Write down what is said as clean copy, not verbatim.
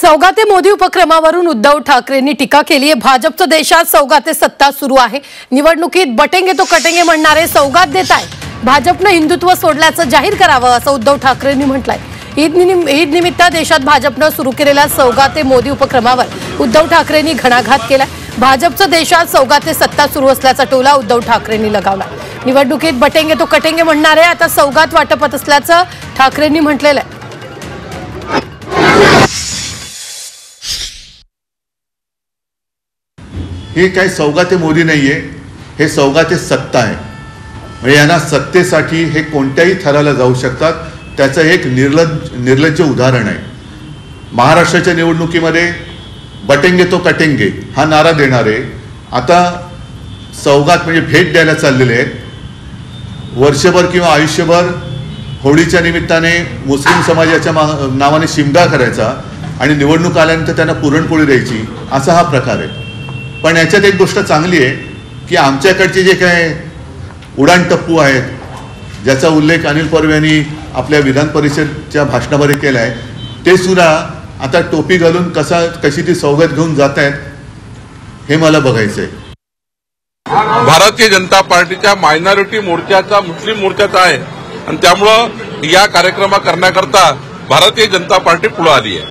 सौगाते मोदी उपक्रमावरून उद्धव ठाकरेंनी टीका केली आहे। भाजपचं देशात सौगाते सत्ता सुरू आहे। निवडणुकीत बटेंगे तो कटेंगे म्हणणारे सौगात देत आहे। भाजपनं हिंदुत्व सोडल्याचं जाहीर करावं असं उद्धव ठाकरेंनी म्हटलंय। ईद निमित्त देशात भाजपनं सुरू केलेल्या सौगाते मोदी उपक्रमावर उद्धव ठाकरेंनी घणाघात केलाय। भाजपचं देशात सौगाते सत्ता सुरू असल्याचा टोला उद्धव ठाकरेंनी लगावला। निवडणुकीत बटेंगे तो कटेंगे म्हणणारे आता सौगात वाटपत असल्याचं ठाकरेंनी म्हटलेलं आहे। हे काही सौगाते मोदी नाहीये, हे सौगाते सत्ता आहे। म्हणजे यांना सत्तेसाठी हे कोणत्याही थराला जाऊ शकतात, त्याचं एक निर्लज्ज उदाहरण आहे। महाराष्ट्राच्या निवडणुकीमध्ये बटेंगे तो कटेंगे हा नारा देणारे आता सौगात म्हणजे भेट द्यायला चाललेले आहेत। वर्षभर किंवा आयुष्यभर होळीच्या निमित्ताने मुस्लिम समाजाच्या नावाने शिमगा करायचा आणि निवडणूक आल्यानंतर त्यांना पुरणपोळी द्यायची, असा हा प्रकार आहे। पण याच्यात एक गोष्ट चांगली आहे की आमच्याकडचे जे काय उडाण टप्पू आहेत, ज्याचा उल्लेख अनिल परब यांनी आपल्या विधान परिषदेच्या भाषणामध्ये केला आहे, ते सुद्धा आता टोपी घालून कशी ती सौगत घेऊन जात आहेत हे मला बघायचंय। भारतीय जनता पार्टीच्या मायनॉरिटी मोर्चाचा मुस्लिम मोर्चाचा आहे आणि त्यामुळे या कार्यक्रम करण्याकरता भारतीय जनता पार्टी पुढे आली आहे।